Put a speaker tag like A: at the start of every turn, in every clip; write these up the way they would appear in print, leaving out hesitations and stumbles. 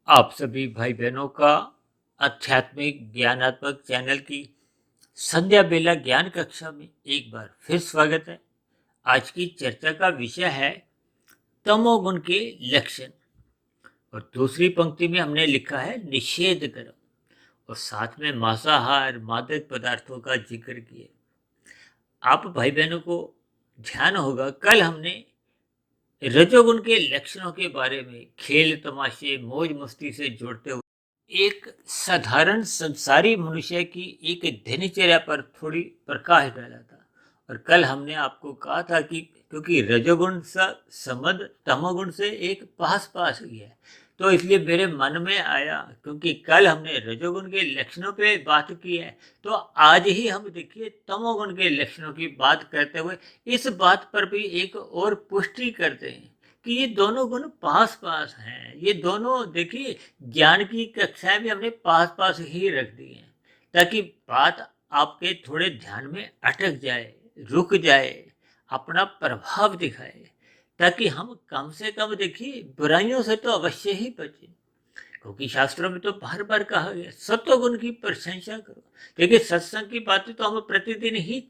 A: आप सभी भाई बहनों का आध्यात्मिक ज्ञानात्मक चैनल की संध्या बेला ज्ञान कक्षा में एक बार फिर स्वागत है। आज की चर्चा का विषय है तमोगुण के लक्षण। और दूसरी पंक्ति में हमने लिखा है निषेध करो, और साथ में मांसाहार मादक पदार्थों का जिक्र किए। आप भाई बहनों को ध्यान होगा, कल हमने रजोगुण के लक्षणों के बारे में खेल तमाशे मौज मस्ती से जोड़ते हुए एक साधारण संसारी मनुष्य की एक दिनचर्या पर थोड़ी प्रकाश डाला था। और कल हमने आपको कहा था कि क्योंकि रजोगुण सा संबंध तमोगुण से एक पास पास ही है, तो इसलिए मेरे मन में आया, क्योंकि कल हमने रजोगुण के लक्षणों पे बात की है, तो आज ही हम देखिए तमोगुण के लक्षणों की बात करते हुए इस बात पर भी एक और पुष्टि करते हैं कि ये दोनों गुण पास पास हैं। ये दोनों देखिए ज्ञान की कक्षाएं भी हमने पास पास ही रख दी हैं, ताकि बात आपके थोड़े ध्यान में अटक जाए, रुक जाए, अपना प्रभाव दिखाए, ताकि हम कम से कम देखिए बुराइयों से तो अवश्य ही बचें। क्योंकि शास्त्रों में तो बार बार कहा गया सत्वगुण की प्रशंसा करो। देखिए सत्संग की बातें तो हम प्रतिदिन ही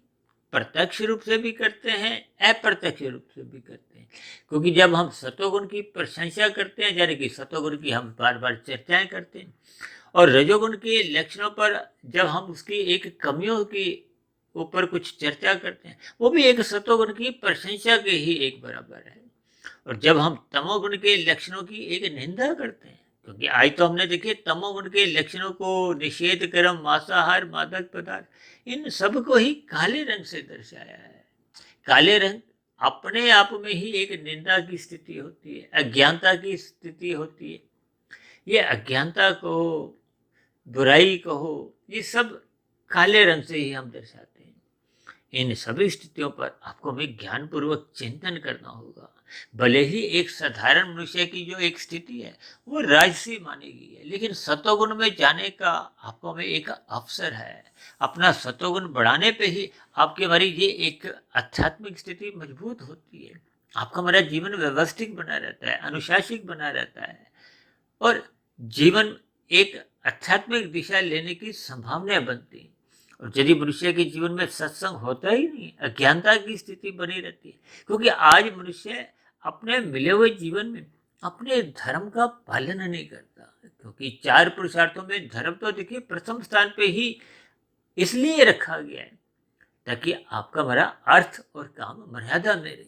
A: प्रत्यक्ष रूप से भी करते हैं, अप्रत्यक्ष रूप से भी करते हैं। क्योंकि जब हम सत्वगुण की प्रशंसा करते हैं, यानी कि सत्वगुण की हम बार बार चर्चाएं करते हैं, और रजोगुण के लक्षणों पर जब हम उसकी एक कमियों की ऊपर कुछ चर्चा करते हैं, वो भी एक सत्वगुण की प्रशंसा के ही एक बराबर है। और जब हम तमोगुण के लक्षणों की एक निंदा करते हैं, क्योंकि आज तो हमने देखिए तमोगुण के लक्षणों को निषेध कर्म मांसाहार मादक पदार्थ इन सब को ही काले रंग से दर्शाया है। काले रंग अपने आप में ही एक निंदा की स्थिति होती है, अज्ञानता की स्थिति होती है। ये अज्ञानता को, बुराई कहो, ये सब काले रंग से ही हम दर्शाते हैं। इन सभी स्थितियों पर आपको हमें ज्ञानपूर्वक चिंतन करना होगा। भले ही एक साधारण मनुष्य की जो एक स्थिति है वो राजसी मानी गई है, लेकिन सतोगुण में जाने का आपको में एक अवसर है। अपना सतोगुण बढ़ाने पे ही आपके हमारी ये एक आध्यात्मिक स्थिति मजबूत होती है। आपका हमारा जीवन व्यवस्थित बना रहता है, अनुशासित बना रहता है, और जीवन एक आध्यात्मिक दिशा लेने की संभावना बनती है। और यदि मनुष्य के जीवन में सत्संग होता ही नहीं, अज्ञानता की स्थिति बनी रहती है। क्योंकि आज मनुष्य अपने मिले हुए जीवन में अपने धर्म का पालन नहीं करता, क्योंकि चार पुरुषार्थों में धर्म तो देखिए प्रथम स्थान पे ही इसलिए रखा गया है, ताकि आपका हमारा अर्थ और काम मर्यादा में रहे।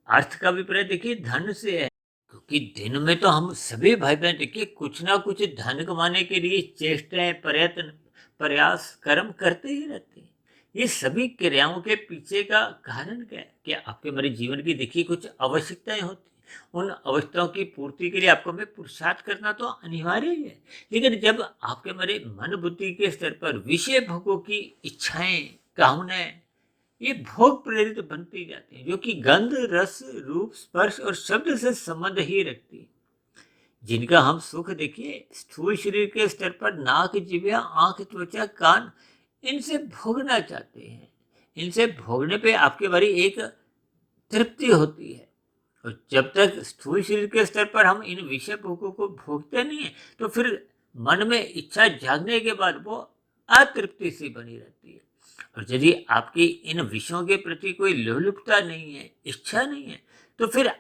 A: अर्थ का अभिप्राय देखिए धन से है, क्योंकि दिन में तो हम सभी भाई बहन देखिए कुछ ना कुछ धन कमाने के लिए चेष्टाएं, प्रयत्न, प्रयास, कर्म करते ही रहते हैं। ये सभी क्रियाओं के पीछे का कारण क्या है? कि आपके हमारे जीवन की देखिए कुछ आवश्यकताएं होती हैं। उन आवश्यकताओं की पूर्ति के लिए आपको हमें पुरुषार्थ करना तो अनिवार्य ही है। लेकिन जब आपके हमारे मन बुद्धि के स्तर पर विषय भोगों की इच्छाएं, कामनाएं ये भोग प्रेरित बनती जाती हैं, जो कि गंध रस रूप स्पर्श और शब्द से संबंध ही रखती है, जिनका हम सुख देखिए स्थूल शरीर के स्तर पर नाक जिह्वा आंख त्वचा कान इनसे भोगना चाहते हैं। इनसे भोगने पे आपके बारी एक तृप्ति होती है। और जब तक स्थूल शरीर के स्तर पर हम इन विषय भोगों को भोगते नहीं है, तो फिर मन में इच्छा जागने के बाद वो अतृप्ति सी बनी रहती है। और यदि आपकी इन विषयों के प्रति कोई लोलुपता नहीं है, इच्छा नहीं है, तो फिर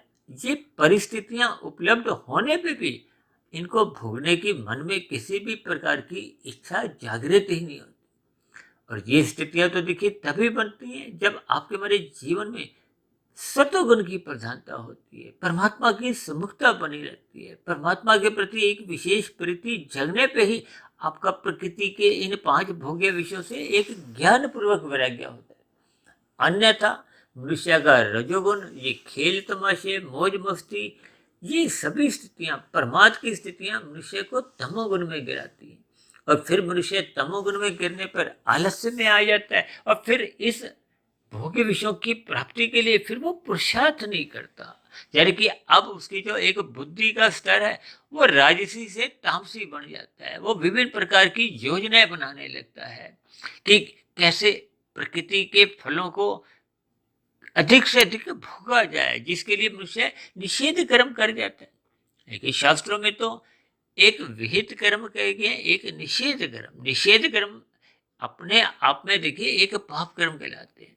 A: ये परिस्थितियां उपलब्ध होने पे भी इनको भोगने की मन में किसी भी प्रकार की इच्छा जागृत ही नहीं होती। और ये स्थितियां तो देखिए तभी बनती हैं जब आपके हमारे जीवन में सत्वगुण की प्रधानता होती है, परमात्मा की सुमुखता बनी रहती है, परमात्मा के प्रति एक विशेष प्रीति जगने पे ही आपका प्रकृति के इन पांच भोग्य विषयों से एक ज्ञान पूर्वक वैराग्य होता है। अन्यथा मनुष्य का रजोगुण, ये खेल तमाशे मौज मस्ती, ये सभी स्थितियां, परमात्मा की स्थितियां मनुष्य को तमोगुण में गिराती हैं। और फिर मनुष्य तमोगुण में गिरने पर आलस्य में आ जाता है, और फिर इस भोग्य विषयों की प्राप्ति के लिए फिर वो पुरुषार्थ नहीं करता। यानी कि अब उसकी जो एक बुद्धि का स्तर है वो राजसी से तामसी बन जाता है। वो विभिन्न प्रकार की योजनाएं बनाने लगता है कि कैसे प्रकृति के फलों को अधिक से अधिक भोगा जाए, जिसके लिए मनुष्य निषेध कर्म कर जाता है। लेकिन शास्त्रों में तो एक विहित कर्म कहे गए, एक निषेध कर्म। निषेध कर्म अपने आप में देखिए एक पाप कर्म कहलाते हैं।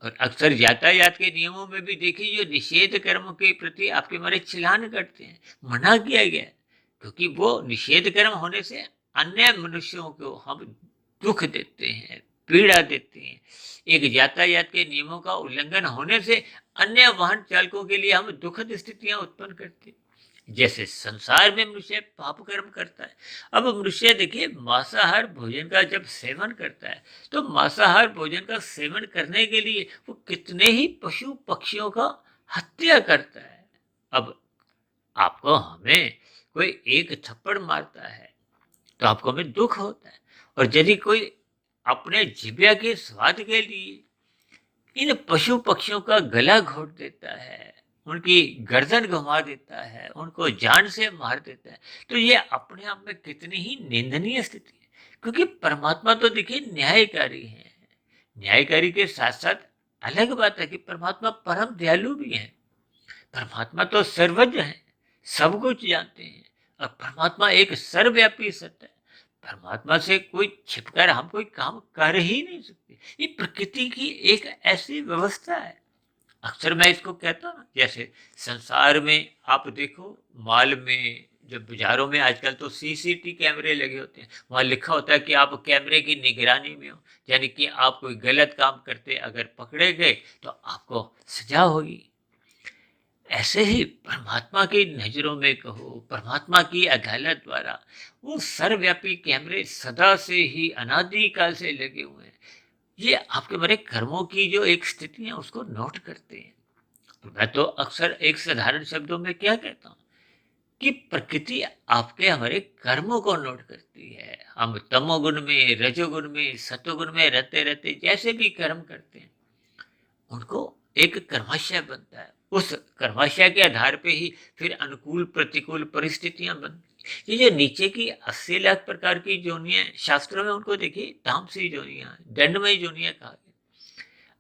A: और अक्सर यातायात के नियमों में भी देखिए जो निषेध कर्म के प्रति आपके हमारे चिल्लान करते हैं, मना किया गया है, क्योंकि वो निषेध कर्म होने से अन्य मनुष्यों को हम दुख देते हैं, पीड़ा देते हैं। एक यातायात के नियमों का उल्लंघन होने से अन्य वाहन चालकों के लिए हम दुखद स्थितियां उत्पन्न करते हैं। जैसे संसार में मनुष्य पाप कर्म करता है। अब मनुष्य देखिए मांसाहार भोजन का जब सेवन करता है, तो मांसाहार भोजन का सेवन करने के लिए वो कितने ही पशु पक्षियों का हत्या करता है। अब आपको हमें कोई एक थप्पड़ मारता है तो आपको हमें दुख होता है, और यदि कोई अपने जीविया के स्वाद के लिए इन पशु पक्षियों का गला घोट देता है, उनकी गर्दन घुमा देता है, उनको जान से मार देता है, तो ये अपने आप में कितनी ही निंदनीय स्थिति है। क्योंकि परमात्मा तो देखिए न्यायकारी है। न्यायकारी के साथ साथ अलग बात है कि परमात्मा परम दयालु भी है। परमात्मा तो सर्वज्ञ है, सब कुछ जानते हैं, और परमात्मा एक सर्वव्यापी सत्य है। परमात्मा से कोई छिपकर हम कोई काम कर ही नहीं सकते। ये प्रकृति की एक ऐसी व्यवस्था है। अक्सर मैं इसको कहता हूँ ना, जैसे संसार में आप देखो, मॉल में, जब बाजारों में आजकल तो सीसीटी कैमरे लगे होते हैं, वहां लिखा होता है कि आप कैमरे की निगरानी में हो, यानी कि आप कोई गलत काम करते अगर पकड़े गए तो आपको सजा होगी। ऐसे ही परमात्मा की नजरों में कहो, परमात्मा की अदालत द्वारा वो सर्वव्यापी कैमरे सदा से ही अनादिकाल से लगे हुए हैं। ये आपके बड़े कर्मों की जो एक स्थिति है उसको नोट करते हैं। मैं तो अक्सर एक साधारण शब्दों में क्या कहता हूँ कि प्रकृति आपके हमारे कर्मों को नोट करती है। हम तमोगुण में, रजोगुण में, सतोगुण में रहते रहते जैसे भी कर्म करते हैं, उनको एक कर्माशय बनता है। उस कर्माशय के आधार पे ही फिर अनुकूल प्रतिकूल परिस्थितियां बनती। ये जो नीचे की 80 लाख प्रकार की जोनियां शास्त्रों में, उनको देखिए तामसी जोनियां, दंडमय जोनियां कहा गया।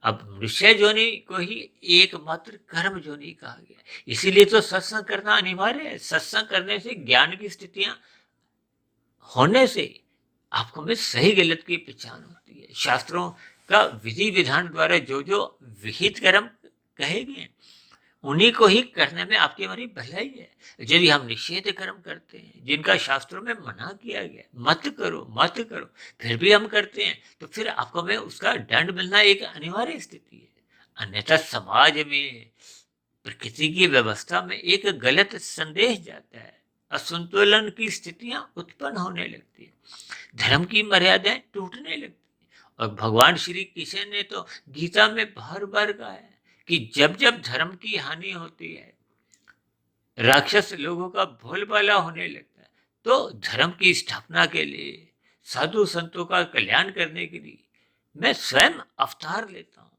A: अब मनुष्य जोनि को ही एकमात्र कर्म जोनि कहा गया। इसीलिए तो सत्संग करना अनिवार्य है। सत्संग करने से ज्ञान की स्थितियां होने से आपको में सही गलत की पहचान होती है। शास्त्रों का विधि विधान द्वारा जो जो विहित कर्म कहे गए उन्हीं को ही करने में आपकी हमारी भलाई है। यदि हम निषेध कर्म करते हैं जिनका शास्त्रों में मना किया गया, मत करो मत करो, फिर भी हम करते हैं, तो फिर आपको में उसका दंड मिलना एक अनिवार्य स्थिति है। अन्यथा समाज में, प्रकृति की व्यवस्था में एक गलत संदेश जाता है, असंतुलन की स्थितियां उत्पन्न होने लगती है, धर्म की मर्यादाएं टूटने लगती है। और भगवान श्री कृष्ण ने तो गीता में बार बार कहा है कि जब जब धर्म की हानि होती है, राक्षस लोगों का बोलबाला होने लगता है, तो धर्म की स्थापना के लिए, साधु संतों का कल्याण करने के लिए मैं स्वयं अवतार लेता हूँ,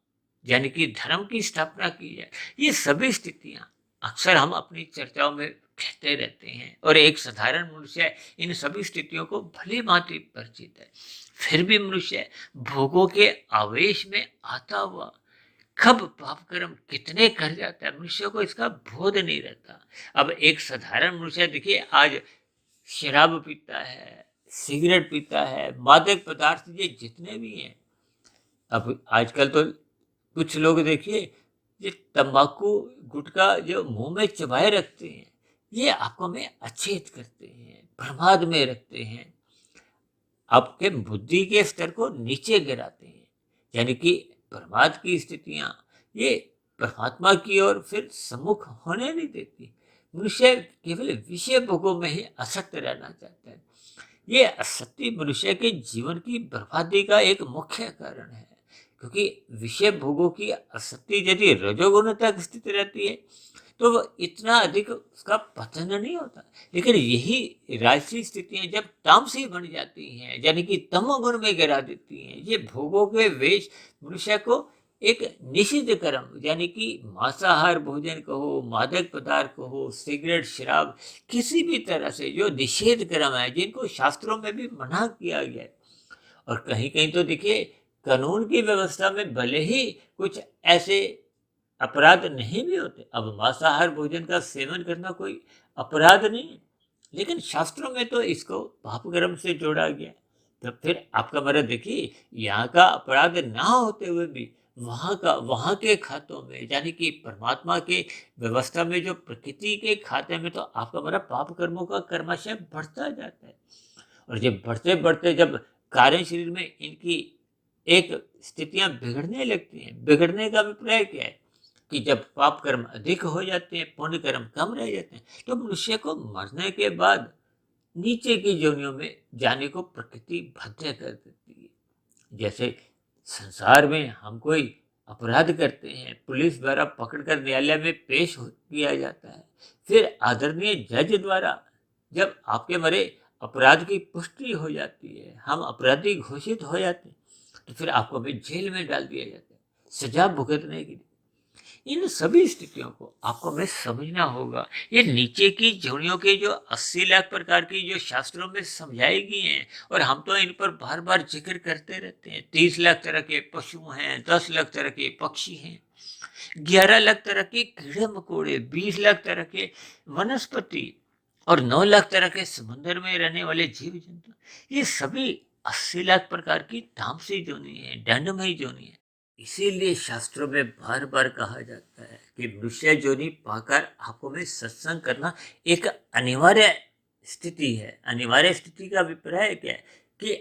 A: यानी कि धर्म की स्थापना की जाए। ये सभी स्थितियां अक्सर हम अपनी चर्चाओं में कहते रहते हैं, और एक साधारण मनुष्य इन सभी स्थितियों को भली भांति परिचित है। फिर भी मनुष्य भोगों के आवेश में आता हुआ कब पाप कर्म कितने कर जाता है, मनुष्य को इसका बोध नहीं रहता। अब एक साधारण मनुष्य देखिए आज शराब पीता है, सिगरेट पीता है, मादक पदार्थ ये जितने भी हैं। अब आजकल तो कुछ लोग देखिए ये तंबाकू गुटखा जो मुंह में चबाए रखते हैं, ये आपको में अचेत करते हैं, प्रमाद में रखते हैं, आपके बुद्धि के स्तर को नीचे गिराते हैं। यानी कि प्रमाद की स्थितियां ये परमात्मा की ओर फिर सम्मुख होने नहीं देती। मनुष्य केवल विषय भोगों में ही असक्त रहना चाहता है। ये असक्ति मनुष्य के जीवन की बर्बादी का एक मुख्य कारण है, क्योंकि विषय भोगों की आसक्ति यदि रजोगुण तक स्थित रहती है तो वो इतना अधिक उसका पतन नहीं होता। लेकिन यही राजसी स्थितियां जब तामसी बन जाती हैं, यानी कि तमोगुण में गिरा देती हैं, ये भोगों के वेश मनुष्य को एक निषिद्ध कर्म, यानी कि मांसाहार भोजन कहो, मादक पदार्थ कहो, सिगरेट शराब, किसी भी तरह से जो निषेध कर्म है जिनको शास्त्रों में भी मना किया गया है। और कहीं कहीं तो देखिए कानून की व्यवस्था में भले ही कुछ ऐसे अपराध नहीं भी होते। अब मांसाहार भोजन का सेवन करना कोई अपराध नहीं है, लेकिन शास्त्रों में तो इसको पाप कर्म से जोड़ा गया। तो फिर आपका मतलब देखिए, यहाँ का अपराध ना होते हुए भी वहाँ के खातों में, यानी कि परमात्मा के व्यवस्था में, जो प्रकृति के खाते में, तो आपका मतलब पाप कर्मों का कर्माशय बढ़ता जाता है। और जब बढ़ते बढ़ते जब कार्य शरीर में इनकी एक स्थितियां बिगड़ने लगती हैं, बिगड़ने का अभिप्राय क्या है कि जब पाप कर्म अधिक हो जाते हैं, पुण्य कर्म कम रह जाते हैं, तो मनुष्य को मरने के बाद नीचे की योनियों में जाने को प्रकृति बाध्य कर देती है। जैसे संसार में हम कोई अपराध करते हैं, पुलिस द्वारा पकड़कर न्यायालय में पेश किया जाता है, फिर आदरणीय जज द्वारा जब आपके मरे अपराध की पुष्टि हो जाती है, हम अपराधी घोषित हो जाते हैं, तो फिर आपको भी जेल में डाल दिया जाता है सजा भुगतने के लिए। इन सभी स्थितियों को आपको हमें समझना होगा। ये नीचे की जोनियों के जो 80 लाख प्रकार की जो शास्त्रों में समझाई गई हैं, और हम तो इन पर बार बार जिक्र करते रहते हैं। 30 लाख तरह के पशु हैं, 10 लाख तरह के पक्षी हैं, 11 लाख तरह के कीड़े मकोड़े, 20 लाख तरह के वनस्पति, और 9 लाख तरह के समुद्र में रहने वाले जीव जंतु। ये सभी 80 लाख प्रकार की तामसी जोनि है, दंडमयी जोनि है। इसीलिए शास्त्रों में बार बार कहा जाता है कि मनुष्य जोनि पाकर आपको में सत्संग करना एक अनिवार्य स्थिति है। अनिवार्य स्थिति का अभिप्राय क्या है कि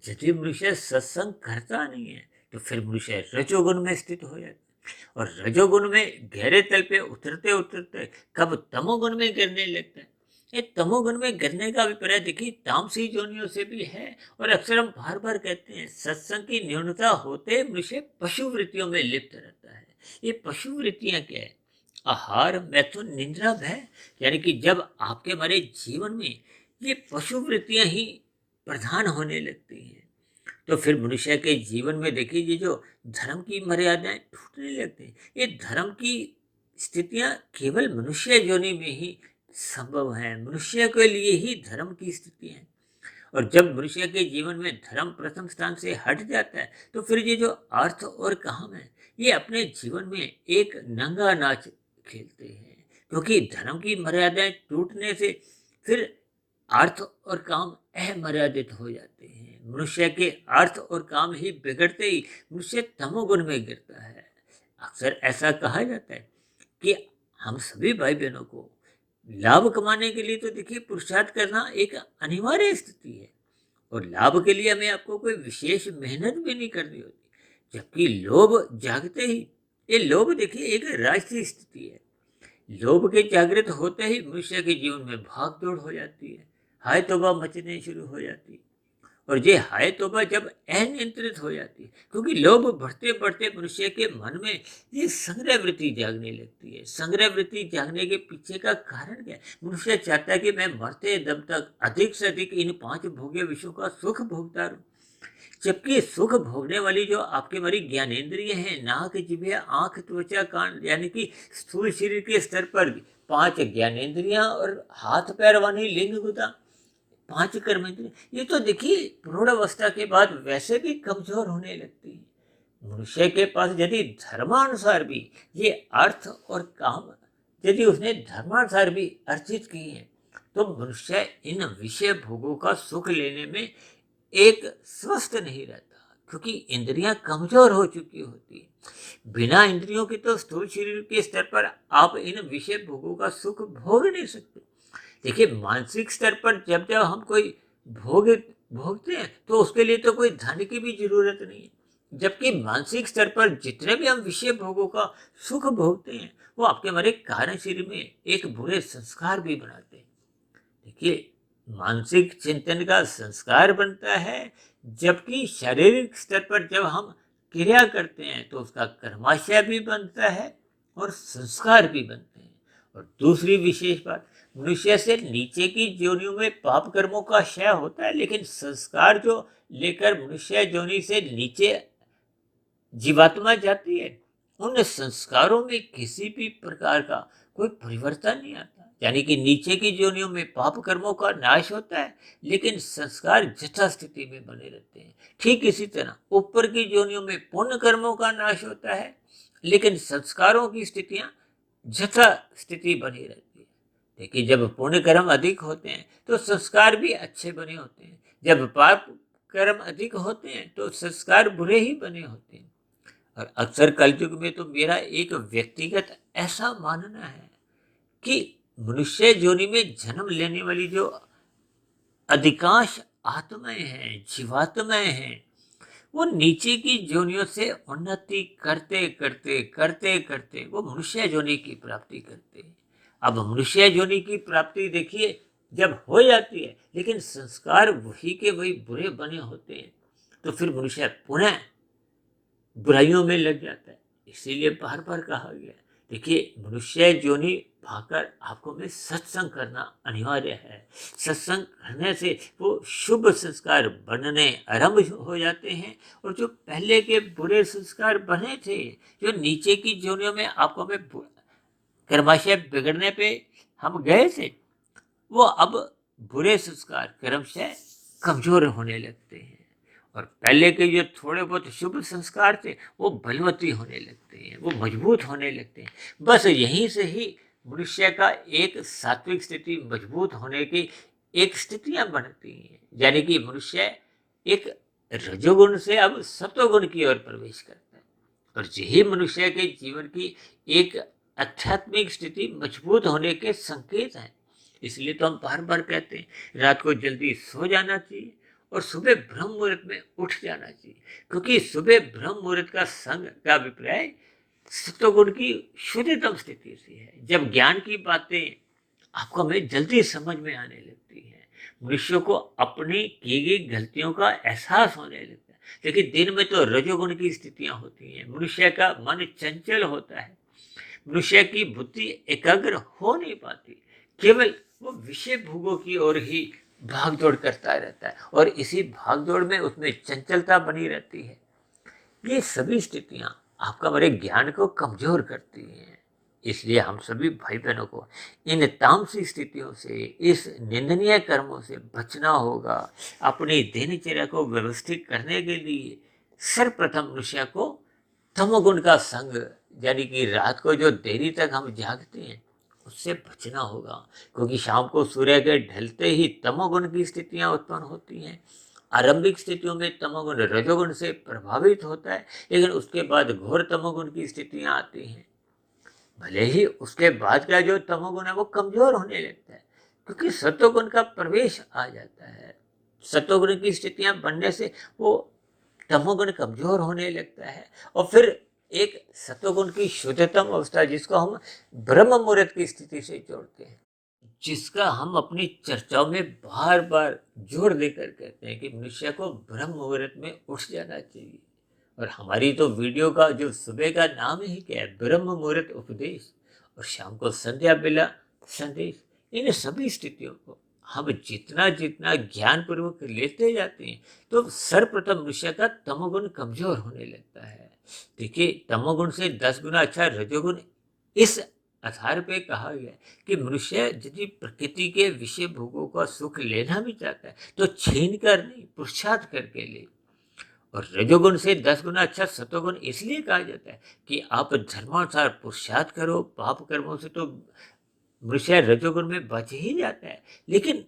A: यदि मनुष्य सत्संग करता नहीं है, तो फिर मनुष्य रजोगुण में स्थित हो जाता है, और रजोगुण में गहरे तल पे उतरते उतरते कब तमोगुण में गिरने लगता है। ये तमोगुण में गिरने का अभिप्राय देखिए तामसी जोनियों से भी है। और अक्सर हम बार बार कहते हैं, सत्संग की न्यूनता होते मनुष्य पशु वृत्तियों में लिप्त रहता है। ये पशु वृत्तियां क्या है? आहार, मैथुन, निद्रा, भय, यानी कि जब आपके हमारे जीवन में ये पशु वृत्तियां ही प्रधान होने लगती हैं, तो फिर मनुष्य के जीवन में देखिए ये जो धर्म की मर्यादाएं टूटने लगती हैं। ये धर्म की स्थितियां केवल मनुष्य योनि में ही संभव है। मनुष्य के लिए ही धर्म की स्थिति है। और जब मनुष्य के जीवन में धर्म प्रथम स्थान से हट जाता है, तो फिर ये जो अर्थ और काम है, ये अपने जीवन में एक नंगा नाच खेलते हैं। क्योंकि धर्म की मर्यादाएं टूटने से फिर अर्थ और काम अमर्यादित हो जाते हैं। मनुष्य के अर्थ और काम ही बिगड़ते ही मनुष्य तमोगुण में गिरता है। अक्सर ऐसा कहा जाता है कि हम सभी भाई बहनों को लाभ कमाने के लिए तो देखिए पुरुषार्थ करना एक अनिवार्य स्थिति है, और लाभ के लिए हमें आपको कोई विशेष मेहनत भी नहीं करनी होती। जबकि लोभ जागते ही, ये लोभ देखिए एक राष्ट्रीय स्थिति है। लोभ के जागृत होते ही मनुष्य के जीवन में भाग दौड़ हो जाती है, हाय तौबा मचने शुरू हो जाती है। और ये हाय तौबा जब अनियंत्रित हो जाती है, क्योंकि लोभ बढ़ते बढ़ते मनुष्य के मन में ये संग्रह वृत्ति जागने लगती है। संग्रह वृत्ति जागने के पीछे का कारण क्या है? मनुष्य चाहता है कि मैं मरते दम तक अधिक से अधिक इन 5 भोग्य विषयों का सुख भोगता रहूं। जबकि सुख भोगने वाली जो आपके हमारी ज्ञानेंद्रिय हैं, नाक, जिह्वा, आंख, त्वचा, कान, यानी कि स्थूल शरीर के स्तर पर भी 5 ज्ञानेंद्रियां और हाथ पैर वाली लिंग गुदा, 5 कर्मेंद्रिय, ये तो देखिए प्रौढ़ अवस्था के बाद वैसे भी कमजोर होने लगती है। मनुष्य के पास यदि धर्मानुसार भी ये अर्थ और काम यदि उसने धर्मानुसार भी अर्जित किए हैं, तो मनुष्य इन विषय भोगों का सुख लेने में एक स्वस्थ नहीं रहता, क्योंकि इंद्रियां कमजोर हो चुकी होती है। बिना इंद्रियों के तो स्थूल शरीर के स्तर पर आप इन विषय भोगों का सुख भोग नहीं सकते। देखिए मानसिक स्तर पर जब जब हम कोई भोग भोगते हैं, तो उसके लिए तो कोई धन की भी जरूरत नहीं है। जबकि मानसिक स्तर पर जितने भी हम विषय भोगों का सुख भोगते हैं, वो आपके हमारे कारण शरीर में एक बुरे संस्कार भी बनाते हैं। देखिए मानसिक चिंतन का संस्कार बनता है, जबकि शारीरिक स्तर पर जब हम क्रिया करते हैं तो उसका कर्माशय भी बनता है और संस्कार भी बनते हैं। और दूसरी विशेष बात, मनुष्य से नीचे की योनियों में पाप कर्मों का क्षय होता है, लेकिन संस्कार जो लेकर मनुष्य योनि से नीचे जीवात्मा जाती है, उन संस्कारों में किसी भी प्रकार का कोई परिवर्तन नहीं आता। यानी कि नीचे की योनियों में पाप कर्मों का नाश होता है, लेकिन संस्कार यथास्थिति में बने रहते हैं। ठीक इसी तरह ऊपर की योनियों में पुण्य कर्मों का नाश होता है, लेकिन संस्कारों की स्थितियां यथा स्थिति बनी रहती है। देखिए, जब पुण्य कर्म अधिक होते हैं तो संस्कार भी अच्छे बने होते हैं, जब पाप कर्म अधिक होते हैं तो संस्कार बुरे ही बने होते हैं। और अक्सर कलयुग में तो मेरा एक व्यक्तिगत ऐसा मानना है कि मनुष्य योनि में जन्म लेने वाली जो अधिकांश आत्माएं हैं, जीवात्माएं हैं, वो नीचे की योनियों से उन्नति करते करते करते करते वो मनुष्य योनि की प्राप्ति करते हैं। अब मनुष्य योनि की प्राप्ति देखिए जब हो जाती है, लेकिन संस्कार वही के वही बुरे बने होते हैं, तो फिर मनुष्य पुनः बुराइयों में लग जाता है। इसीलिए बार बार कहा गया, देखिए मनुष्य योनि भाकर आपको में सत्संग करना अनिवार्य है। सत्संग करने से वो शुभ संस्कार बनने आरंभ हो जाते हैं, और जो पहले के बुरे संस्कार बने थे, जो नीचे की योनियों में आपको में कर्माशय बिगड़ने पे हम गए थे, वो अब बुरे संस्कार क्रमशः कमजोर होने लगते हैं, और पहले के जो थोड़े बहुत शुभ संस्कार थे वो बलवती होने लगते हैं, वो मजबूत होने लगते हैं। बस यहीं से ही मनुष्य का एक सात्विक स्थिति मजबूत होने की एक स्थितियां बनती हैं, यानी कि मनुष्य एक रजोगुण से अब सत्वगुण की ओर प्रवेश करता है, और यही मनुष्य के जीवन की एक आध्यात्मिक स्थिति मजबूत होने के संकेत हैं। इसलिए तो हम बार बार कहते हैं रात को जल्दी सो जाना चाहिए और सुबह ब्रह्म मुहूर्त में उठ जाना चाहिए, क्योंकि सुबह ब्रह्म मुहूर्त का संग का अभिप्राय सत्वगुण की शुद्धतम स्थिति से है, जब ज्ञान की बातें आपको हमें जल्दी समझ में आने लगती हैं, मनुष्य को अपनी की गई गलतियों का एहसास होने लगता है। लेकिन दिन में तो रजोगुण की स्थितियां होती हैं, मनुष्य का मन चंचल होता है, मनुष्य की बुद्धि एकाग्र हो नहीं पाती, केवल वो विषय भोगों की ओर ही भागदौड़ करता रहता है, और इसी भागदौड़ में उसमें चंचलता बनी रहती है। ये सभी स्थितियां आपका हमारे ज्ञान को कमजोर करती हैं। इसलिए हम सभी भाई बहनों को इन तामसी स्थितियों से, इस निंदनीय कर्मों से बचना होगा। अपनी दिनचर्या को व्यवस्थित करने के लिए सर्वप्रथम मनुष्य को तमोगुण का संग, यानी कि रात को जो देरी तक हम जागते हैं उससे बचना होगा, क्योंकि शाम को सूर्य के ढलते ही तमोगुण की स्थितियां उत्पन्न होती हैं। आरंभिक स्थितियों में तमोगुण रजोगुण से प्रभावित होता है, लेकिन उसके बाद घोर तमोगुण की स्थितियां आती हैं। भले ही उसके बाद का जो तमोगुण है वो कमजोर होने लगता है, क्योंकि सत्वगुण का प्रवेश आ जाता है। सत्वगुण की स्थितियां बनने से वो तमोगुण कमजोर होने लगता है, और फिर एक सत्वगुण की शुद्धतम अवस्था, जिसको हम ब्रह्म मुहूर्त की स्थिति से जोड़ते हैं, जिसका हम अपनी चर्चाओं में बार बार जोर देकर कहते हैं कि मनुष्य को ब्रह्म मुहूर्त में उठ जाना चाहिए। और हमारी तो वीडियो का जो सुबह का नाम ही क्या है, ब्रह्म मुहूर्त उपदेश, और शाम को संध्या बेला संदेश। इन सभी स्थितियों को हम जितना जितना ज्ञान पूर्वक लेते जाते हैं, तो सर्वप्रथम मनुष्य का तमोगुण कमजोर होने लगता है। देखिए, तमोगुण से 10 गुना अच्छा रजोगुण इस आधार पे कहा गया कि मनुष्य यदि प्रकृति के विषय भोगों का सुख लेना भी चाहता है तो छीन कर नहीं, पुरुषार्थ करके ले। और रजोगुण से 10 गुना अच्छा सत्वगुण इसलिए कहा जाता है कि आप धर्मानुसार पुरुषार्थ करो, पाप कर्मों से तो मनुष्य रजोगुण में बच ही जाता है, लेकिन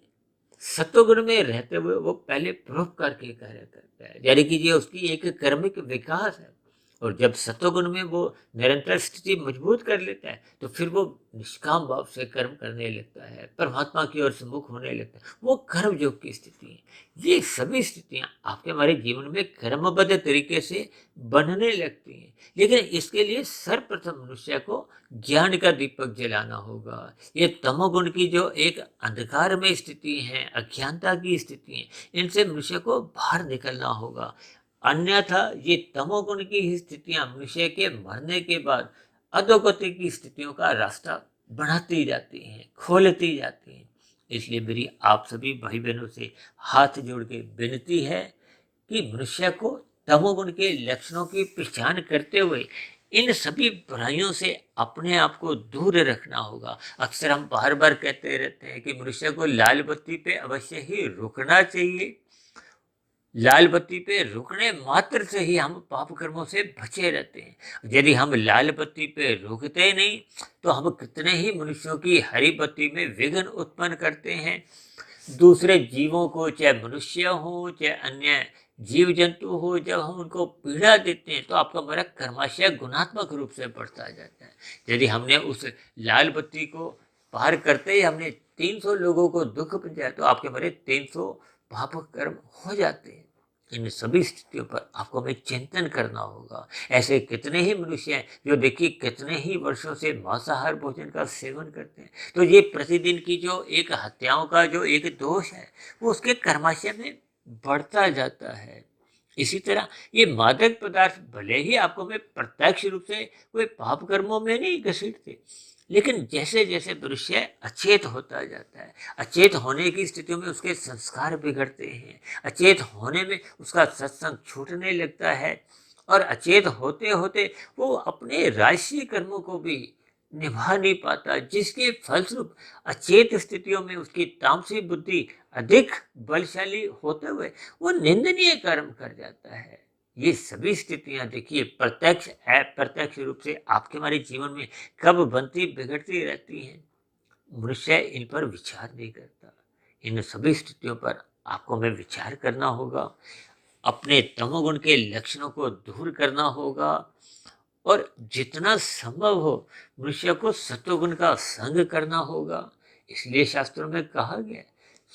A: सत्वगुण में रहते हुए वो पहले परोपकार के कार्य करता है, यानी कि ये उसकी एक कर्मिक विकास है। और जब सत्वगुण में वो निरंतर स्थिति मजबूत कर लेता है, तो फिर वो निष्काम भाव से कर्म करने लगता है, परमात्मा की ओर से मुख होने लगता है, वो कर्म योग की स्थिति है। ये सभी स्थितियां आपके हमारे जीवन में कर्मबद्ध तरीके से बनने लगती हैं, लेकिन इसके लिए सर्वप्रथम मनुष्य को ज्ञान का दीपक जलाना होगा। ये तमोगुण की जो एक अंधकार में स्थिति है, अज्ञानता की स्थिति है, इनसे मनुष्य को बाहर निकलना होगा। अन्यथा ये तमोगुण की ही स्थितियां मनुष्य के मरने के बाद अधोगति की स्थितियों का रास्ता बढ़ाती जाती हैं, खोलती जाती हैं। इसलिए मेरी आप सभी भाई बहनों से हाथ जोड़ के विनती है कि मनुष्य को तमोगुण के लक्षणों की पहचान करते हुए इन सभी बुराइयों से अपने आप को दूर रखना होगा। अक्सर हम बार बार कहते रहते हैं कि मनुष्य को लाल बत्ती पे अवश्य ही रुकना चाहिए, लाल बत्ती पे रुकने मात्र से ही हम पाप कर्मों से बचे रहते हैं। यदि हम लाल बत्ती पे रुकते नहीं तो हम कितने ही मनुष्यों की हरी बत्ती में विघ्न उत्पन्न करते हैं। दूसरे जीवों को, चाहे मनुष्य हो चाहे अन्य जीव जंतु हो, जब हम उनको पीड़ा देते हैं तो आपका हमारा कर्माशय गुणात्मक रूप से बढ़ता जाता है। यदि हमने उस लाल बत्ती को पार करते ही हमने 300 लोगों को दुख पहुंचाया तो आपके हमारे 300 पाप कर्म हो जाते हैं। इन सभी स्थितियों पर आपको हमें चिंतन करना होगा। ऐसे कितने ही मनुष्य हैं जो देखिए कितने ही वर्षों से मांसाहार भोजन का सेवन करते हैं, तो ये प्रतिदिन की जो एक हत्याओं का जो एक दोष है वो उसके कर्माशय में बढ़ता जाता है। इसी तरह ये मादक पदार्थ भले ही आपको में प्रत्यक्ष रूप से कोई पाप कर्मों में नहीं घसीटते, लेकिन जैसे जैसे मनुष्य अचेत होता जाता है, अचेत होने की स्थितियों में उसके संस्कार बिगड़ते हैं, अचेत होने में उसका सत्संग छूटने लगता है और अचेत होते होते वो अपने राजसी कर्मों को भी निभा नहीं पाता, जिसके फलस्वरूप अचेत स्थितियों में उसकी तामसी बुद्धि अधिक बलशाली होते हुए वो निंदनीय कर्म कर जाता है। ये सभी स्थितियां देखिए प्रत्यक्ष अप्रत्यक्ष रूप से आपके हमारे जीवन में कब बनती बिगड़ती रहती हैं, मनुष्य इन पर विचार नहीं करता। इन सभी स्थितियों पर आपको हमें विचार करना होगा, अपने तमोगुण के लक्षणों को दूर करना होगा और जितना संभव हो मनुष्य को सत्वगुण का संग करना होगा। इसलिए शास्त्रों में कहा गया है,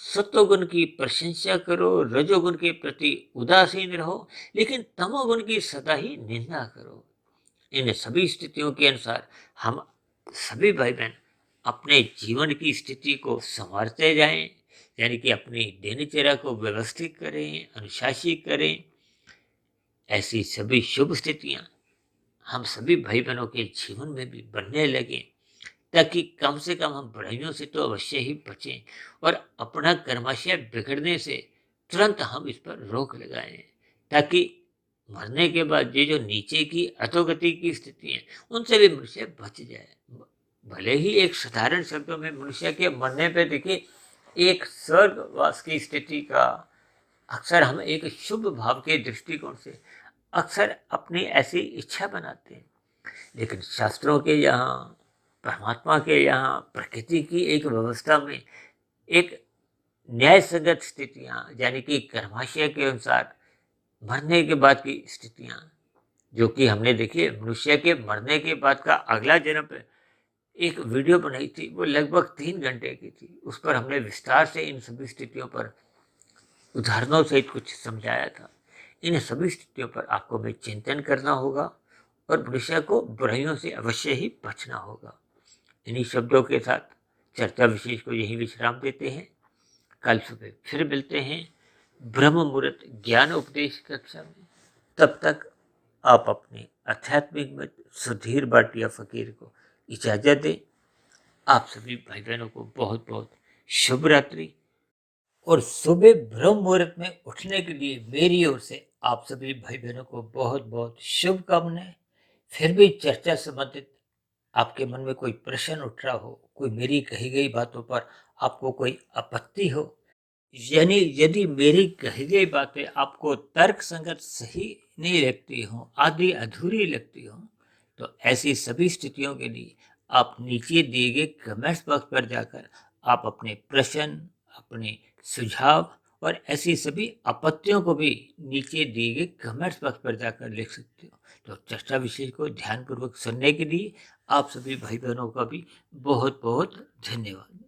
A: सत्वगुण की प्रशंसा करो, रजोगुण के प्रति उदासीन रहो, लेकिन तमोगुण की सदा ही निंदा करो। इन सभी स्थितियों के अनुसार हम सभी भाई बहन अपने जीवन की स्थिति को संवारते जाएं, यानी कि अपनी दिनचर्या को व्यवस्थित करें, अनुशासित करें। ऐसी सभी शुभ स्थितियां हम सभी भाई बहनों के जीवन में भी बनने लगे, ताकि कम से कम हम बुराइयों से तो अवश्य ही बचें और अपना कर्माशय बिगड़ने से तुरंत हम इस पर रोक लगाएं, ताकि मरने के बाद ये जो नीचे की अधोगति की स्थिति है उनसे भी मनुष्य बच जाए। भले ही एक साधारण शब्दों में मनुष्य के मरने पे देखिए एक स्वर्गवास की स्थिति का अक्सर हम एक शुभ भाव के दृष्टिकोण से अक्सर अपनी ऐसी इच्छा बनाते हैं, लेकिन शास्त्रों के यहाँ, परमात्मा के यहाँ, प्रकृति की एक व्यवस्था में एक न्याय संगत स्थितियाँ, यानी कि कर्माशय के अनुसार मरने के बाद की स्थितियाँ, जो कि हमने देखिए मनुष्य के मरने के बाद का अगला जन्म पे एक वीडियो बनाई थी, वो लगभग 3 घंटे की थी। उस पर हमने विस्तार से इन सभी स्थितियों पर उदाहरणों सहित कुछ समझाया था। इन सभी स्थितियों पर आपको हमें चिंतन करना होगा और मनुष्य को बुराइयों से अवश्य ही बचना होगा। इन्हीं शब्दों के साथ चर्चा विशेष को यही विश्राम देते हैं। कल सुबह फिर मिलते हैं ब्रह्म मुहूर्त ज्ञान उपदेश कक्षा में। तब तक आप अपने आध्यात्मिक मित्र सुधीर भाटिया फकीर को इजाजत दें। आप सभी भाई बहनों को बहुत बहुत शुभ रात्रि और सुबह ब्रह्म मुहूर्त में उठने के लिए मेरी ओर से आप सभी भाई बहनों को बहुत बहुत शुभकामनाएं। फिर भी चर्चा संबंधित आपके मन में कोई प्रश्न उठ रहा हो, कोई मेरी कही गई बातों पर आपको कोई आपत्ति हो, यानी यदि मेरी कही गई बातें आपको तर्क संगत सही नहीं लगती हो, आधी अधूरी लगती हो, तो ऐसी सभी स्थितियों के लिए आप नीचे दिए गए कमेंट्स बॉक्स पर जाकर आप अपने प्रश्न, अपने सुझाव और ऐसी सभी आपत्तियों को भी नीचे दिए गए कमेंट्स बॉक्स पर जाकर लिख सकते हो। तो चर्चा विषय को ध्यानपूर्वक सुनने के लिए आप सभी भाई बहनों का भी बहुत बहुत धन्यवाद।